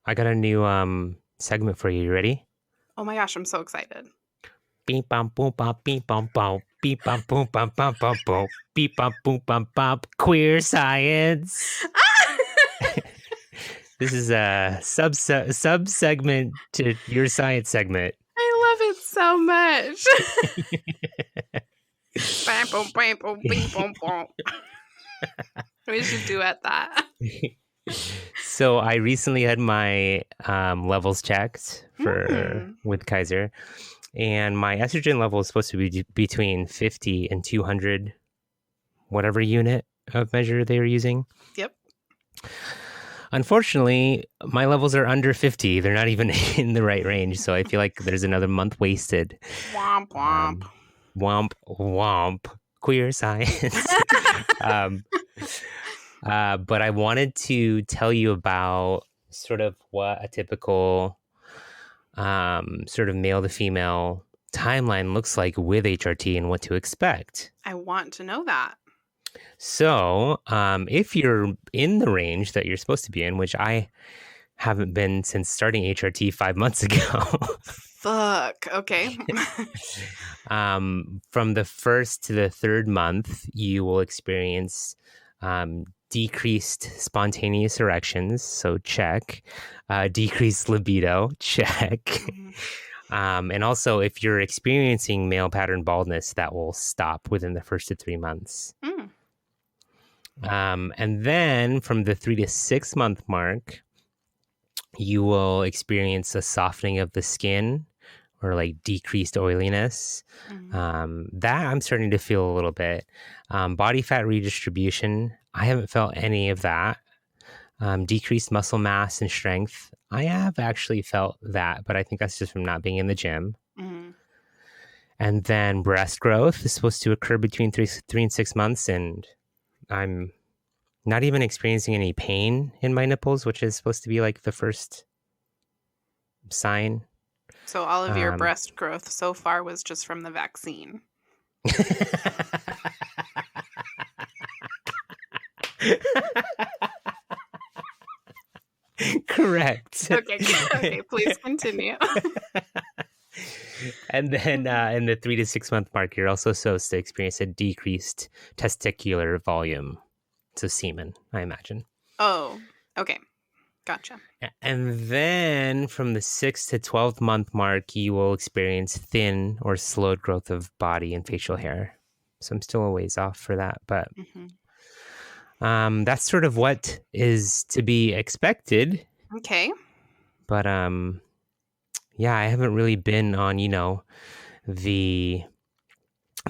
I got a new segment for you. You ready? Oh my gosh, I'm so excited. Beep bum boom bum beep bum bum beep bum boom bum bum bum boom beep bum boom bum bum queer science. This is a sub segment to your science segment. I love it so much. Bam, boom, bam, boom, bing, boom, boom. We should duet that. So I recently had my levels checked with Kaiser, and my estrogen level is supposed to be between 50 and 200, whatever unit of measure they were using. Yep. Unfortunately, my levels are under 50. They're not even in the right range, so I feel like there's another month wasted. Womp, womp. Womp, womp. Queer science. But I wanted to tell you about sort of what a typical sort of male to female timeline looks like with HRT and what to expect. I want to know that. So if you're in the range that you're supposed to be in, which I haven't been since starting HRT 5 months ago. Fuck. Okay. From the first to the third month, you will experience decreased spontaneous erections, so check. Decreased libido, check. And also, if you're experiencing male pattern baldness, that will stop within the first to 3 months. And then from the 3 to 6 month mark, you will experience a softening of the skin or like decreased oiliness. That I'm starting to feel a little bit. Body fat redistribution, I haven't felt any of that. Decreased muscle mass and strength, I have actually felt that, but I think that's just from not being in the gym. And then breast growth is supposed to occur between 3 and 6 months, and I'm not even experiencing any pain in my nipples, which is supposed to be like the first sign. So all of your breast growth so far was just from the vaccine. Correct. Okay, please continue. And then in the 3 to 6 month mark, you're also supposed to experience a decreased testicular volume. So semen, I imagine. Oh, okay. Gotcha. And then from the 6 to 12 month mark, you will experience thin or slowed growth of body and facial hair. So I'm still a ways off for that. But that's sort of what is to be expected. Okay. But yeah, I haven't really been on, the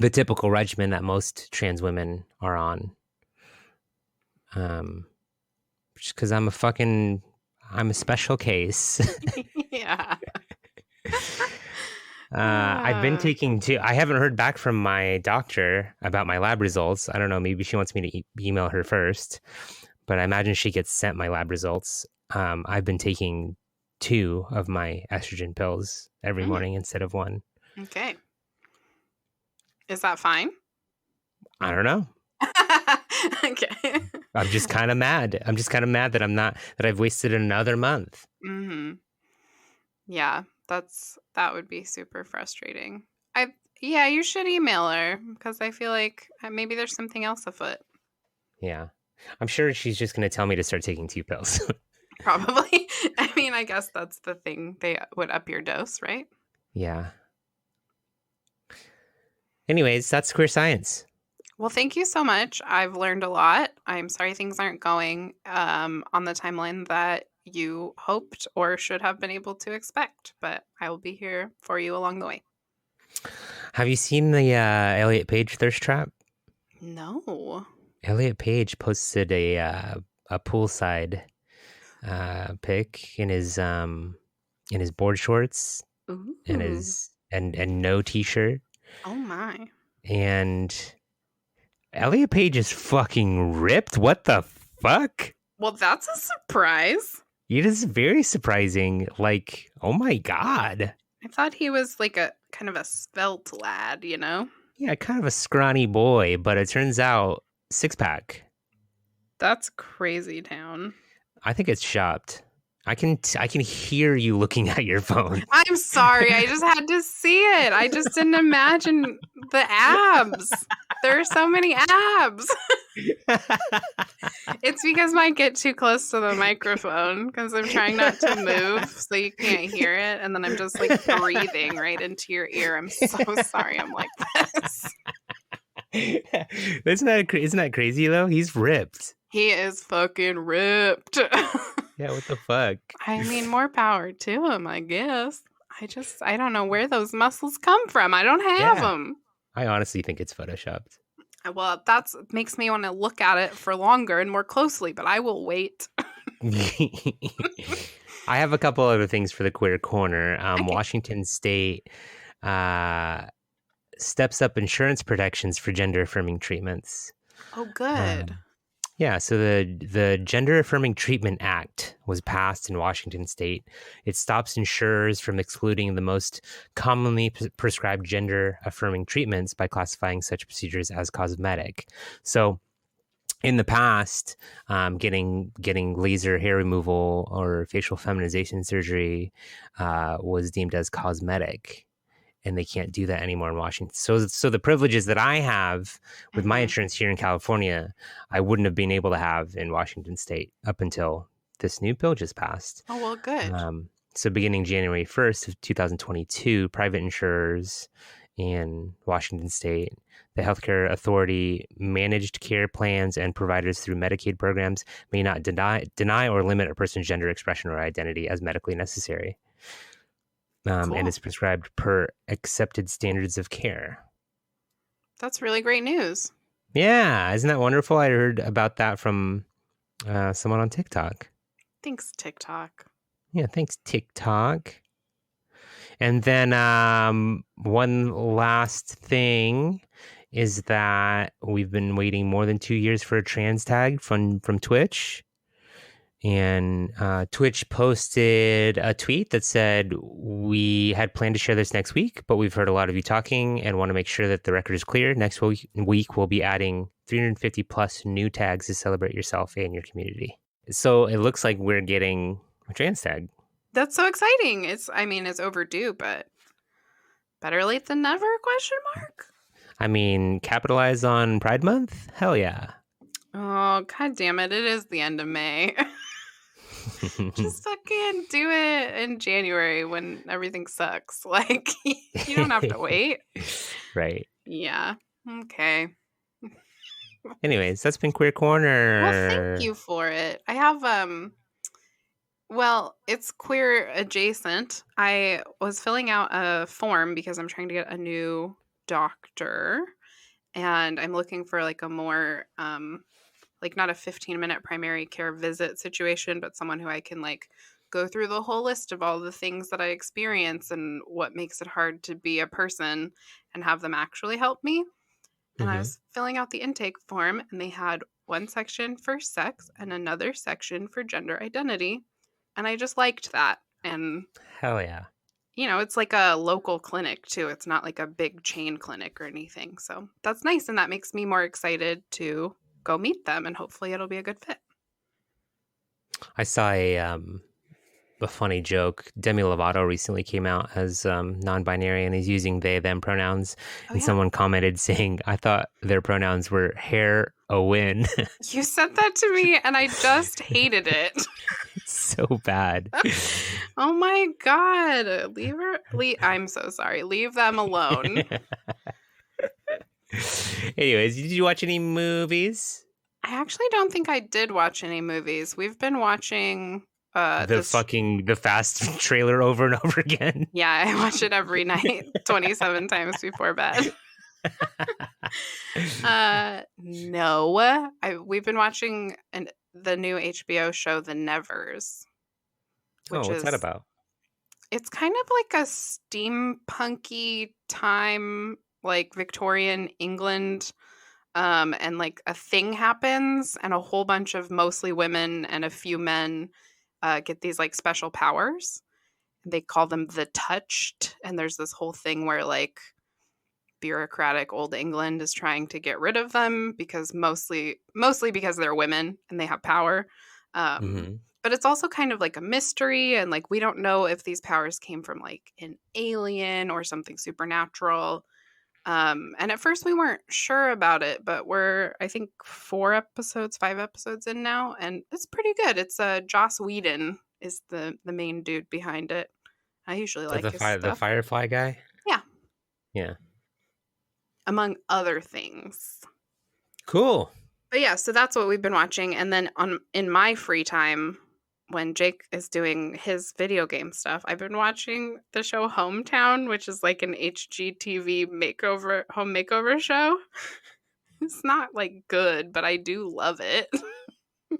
typical regimen that most trans women are on. Just because I'm a special case. Yeah. I've been taking I haven't heard back from my doctor about my lab results. I don't know, maybe she wants me to email her first, but I imagine she gets sent my lab results. I've been taking 2 of my estrogen pills every morning instead of 1. Okay. Is that fine? I don't know. Okay. I'm just kind of mad. That I've wasted another month. Yeah, that would be super frustrating. Yeah, you should email her because I feel like maybe there's something else afoot. Yeah. I'm sure she's just going to tell me to start taking 2 pills. Probably. I mean, I guess that's the thing. They would up your dose, right? Yeah. Anyways, that's Queer Science. Well, thank you so much. I've learned a lot. I'm sorry things aren't going on the timeline that you hoped or should have been able to expect, but I will be here for you along the way. Have you seen the Elliot Page thirst trap? No. Elliot Page posted a poolside pic in his board shorts Ooh. and his and no t-shirt. Oh my. And Elliot Page is fucking ripped. What the fuck? Well, that's a surprise. It is very surprising. Like, oh my god. I thought he was like a kind of a svelte lad, you know? Yeah, kind of a scrawny boy, but it turns out 6-pack. That's crazy town. I think it's shopped. I can hear you looking at your phone. I'm sorry. I just had to see it. I just didn't imagine the abs. There are so many abs. It's because I get too close to the microphone because I'm trying not to move so you can't hear it. And then I'm just like breathing right into your ear. I'm so sorry I'm like this. Isn't that crazy though? He's ripped. He is fucking ripped. Yeah, what the fuck? I mean, more power to him, I guess. I don't know where those muscles come from. I don't have them. I honestly think it's photoshopped. Well, that makes me want to look at it for longer and more closely, but I will wait. I have a couple other things for the queer corner. Okay. Washington State steps up insurance protections for gender affirming treatments. Oh, good. Yeah, so the Gender Affirming Treatment Act was passed in Washington State. It stops insurers from excluding the most commonly prescribed gender affirming treatments by classifying such procedures as cosmetic. So in the past, getting laser hair removal or facial feminization surgery was deemed as cosmetic. And they can't do that anymore in Washington. So the privileges that I have with my insurance here in California, I wouldn't have been able to have in Washington State up until this new bill just passed. Oh, well, good. So beginning January 1st of 2022, private insurers in Washington State, the Healthcare Authority, managed care plans, and providers through Medicaid programs may not deny or limit a person's gender expression or identity as medically necessary. Cool. And it's prescribed per accepted standards of care. That's really great news. Yeah, isn't that wonderful? I heard about that from someone on TikTok. Thanks, TikTok. Yeah, thanks, TikTok. And then one last thing is that we've been waiting more than 2 years for a trans tag from Twitch. And Twitch posted a tweet that said, we had planned to share this next week, but we've heard a lot of you talking and want to make sure that the record is clear. Next week, we'll be adding 350 plus new tags to celebrate yourself and your community. So it looks like we're getting a trans tag. That's so exciting. It's overdue, but better late than never, question mark? I mean, capitalize on Pride Month? Hell yeah. Oh, god damn it. It is the end of May. Just fucking do it in January when everything sucks. Like, you don't have to wait. Right. Yeah. Okay. Anyways, that's been Queer Corner. Well, thank you for it. I have, well, it's queer adjacent. I was filling out a form because I'm trying to get a new doctor. And I'm looking for like a more, like not a 15-minute primary care visit situation, but someone who I can like go through the whole list of all the things that I experience and what makes it hard to be a person and have them actually help me. And I was filling out the intake form and they had one section for sex and another section for gender identity. And I just liked that. And hell yeah. You know, it's like a local clinic too. It's not like a big chain clinic or anything. So that's nice. And that makes me more excited to go meet them and hopefully it'll be a good fit. I saw a a funny joke. Demi Lovato recently came out as non-binary and is using they them pronouns. Oh, And yeah. someone commented saying, "I thought their pronouns were hair a win." You said that to me, and I just hated it. It's so bad. Oh my god! I'm so sorry. Leave them alone. Anyways, did you watch any movies? I actually don't think I did watch any movies. We've been watching The Fast trailer over and over again. Yeah, I watch it every night, 27 times before bed. No, we've been watching the new HBO show, The Nevers. What's that about? It's kind of like a steampunky time, like Victorian England, and like a thing happens, and a whole bunch of mostly women and a few men get these like special powers. They call them the Touched, and there's this whole thing where like bureaucratic old England is trying to get rid of them because mostly because they're women and they have power. But it's also kind of like a mystery, and like we don't know if these powers came from like an alien or something supernatural. And at first we weren't sure about it, but we're I think 5 episodes in now, and it's pretty good. It's Joss Whedon is the main dude behind it. I usually like his stuff. The Firefly guy? Yeah. Among other things. Cool. But yeah, so that's what we've been watching. And then in my free time, when Jake is doing his video game stuff, I've been watching the show Hometown, which is like an HGTV home makeover show. It's not like good, but I do love it.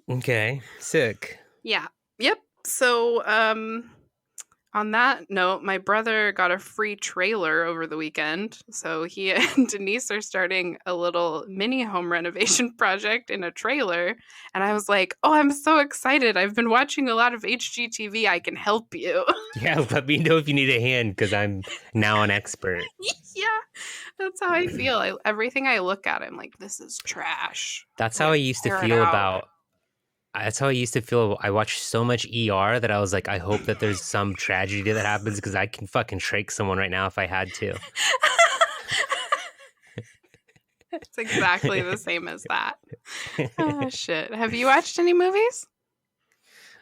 Okay. Sick. Yeah. Yep. So, on that note, my brother got a free trailer over the weekend. So he and Denise are starting a little mini home renovation project in a trailer. And I was like, oh, I'm so excited. I've been watching a lot of HGTV. I can help you. Yeah, let me know if you need a hand because I'm now an expert. Yeah, that's how I feel. Everything I look at, I'm like, this is trash. That's how I used to feel about... That's how I used to feel. I watched so much ER that I was like, I hope that there's some tragedy that happens because I can fucking shake someone right now if I had to. It's exactly the same as that. Oh, shit. Have you watched any movies?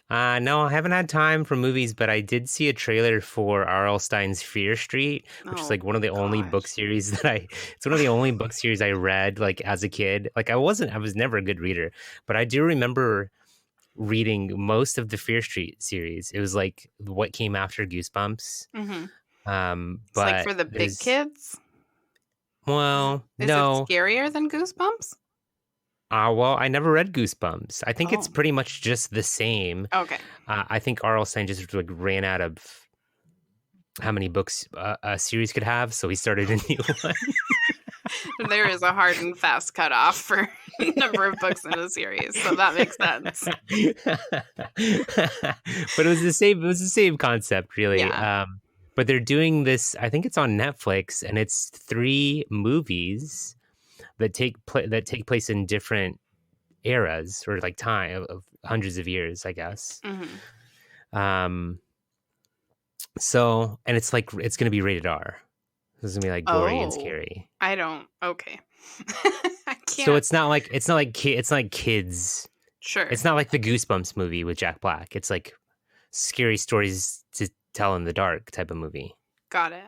No, I haven't had time for movies, but I did see a trailer for R.L. Stein's Fear Street, which is like one of the only book series it's one of the only book series I read like as a kid. Like I was never a good reader, but I do remember reading most of the Fear Street series. It was like what came after Goosebumps. Mm-hmm. But it's like for the big kids? Well, Is no. it scarier than Goosebumps? Well, I never read Goosebumps. I think it's pretty much just the same. Okay. I think R.L. Stein just like ran out of how many books a series could have, so he started a new one. There is a hard and fast cutoff for number of books in a series, so that makes sense. But it was the same. It was the same concept, really. Yeah. But they're doing this. I think it's on Netflix, and it's 3 movies that take place in different eras or like time of hundreds of years, I guess. Mm-hmm. So, and it's like it's going to be rated R. It's going to be like gory and scary. I don't. Okay. I can't. So it's not like kids. Sure. It's not like the Goosebumps movie with Jack Black. It's like scary stories to tell in the dark type of movie. Got it.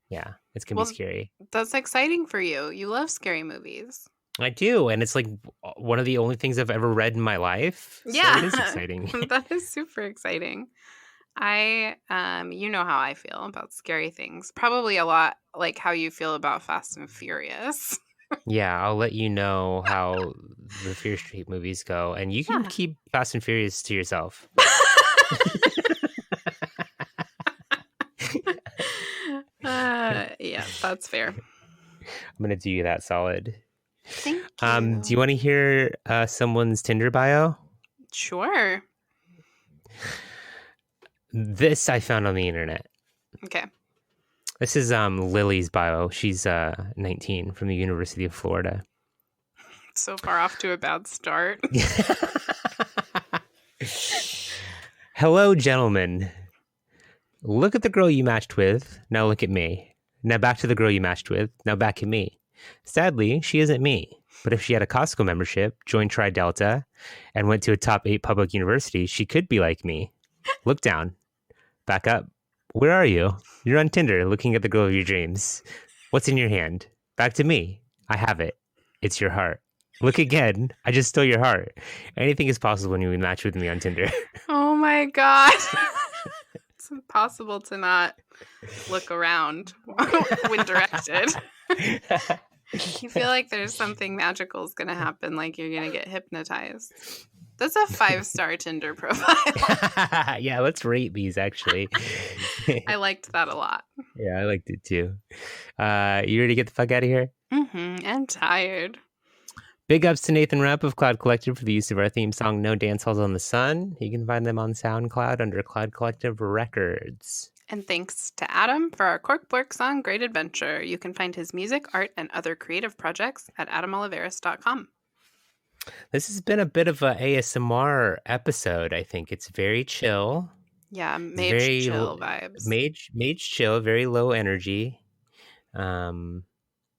Yeah, it's going to be scary. That's exciting for you. You love scary movies. I do, and it's like one of the only things I've ever read in my life. Yeah. So it is exciting. That is super exciting. You know how I feel about scary things. Probably a lot like how you feel about Fast and Furious. Yeah, I'll let you know how the Fear Street movies go, and you can keep Fast and Furious to yourself. Yeah, that's fair. I'm gonna do you that solid. Thank you. Do you want to hear someone's Tinder bio? Sure. This I found on the internet. Okay. This is Lily's bio. She's 19 from the University of Florida. So far off to a bad start. Hello, gentlemen. Look at the girl you matched with. Now look at me. Now back to the girl you matched with. Now back at me. Sadly, she isn't me. But if she had a Costco membership, joined Tri Delta, and went to a top 8 public university, she could be like me. Look down. Back up. Where are you? You're on Tinder, looking at the girl of your dreams. What's in your hand? Back to me. I have it. It's your heart. Look again. I just stole your heart. Anything is possible when you match with me on Tinder. Oh my god. It's impossible to not look around when directed. You feel like there's something magical is going to happen, like you're going to get hypnotized. That's a 5-star Tinder profile. Yeah, let's rate these, actually. I liked that a lot. Yeah, I liked it too. You ready to get the fuck out of here? I'm tired. Big ups to Nathan Rupp of Cloud Collective for the use of our theme song, No Dance Halls on the Sun. You can find them on SoundCloud under Cloud Collective Records. And thanks to Adam for our Corkbork song, Great Adventure. You can find his music, art, and other creative projects at adamoliveris.com. This has been a bit of a ASMR episode, I think. It's very chill. Yeah, mage chill vibes. Mage chill, very low energy.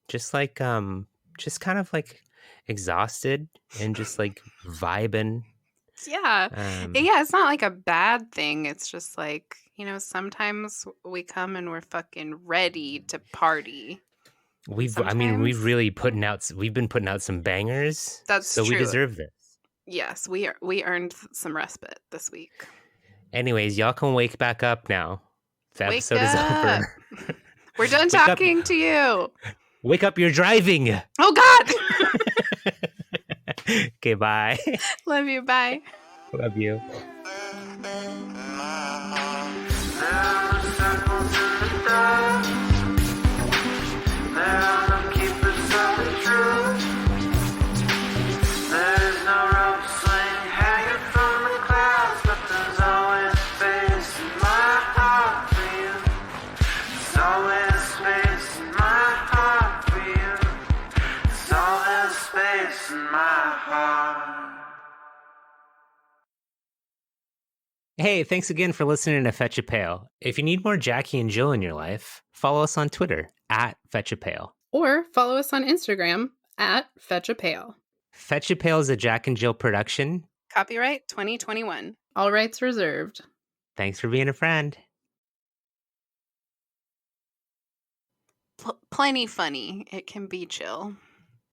Just kind of like exhausted and just like vibing. Yeah. Yeah, it's not like a bad thing. It's just like, sometimes we come and we're fucking ready to party. We've been putting out some bangers. That's true. So we deserve this. Yes, we earned some respite this week. Anyways, y'all can wake back up now. The episode is over. We're done talking to you. Wake up, you're driving. Oh, God. Okay, bye. Love you. Bye. Love you. Hey, thanks again for listening to Fetch a Pail. If you need more Jackie and Jill in your life, follow us on Twitter at Fetch a Pail. Or follow us on Instagram at Fetch a Pail. Fetch a Pail is a Jack and Jill production. Copyright 2021. All rights reserved. Thanks for being a friend. Plenty funny. It can be chill.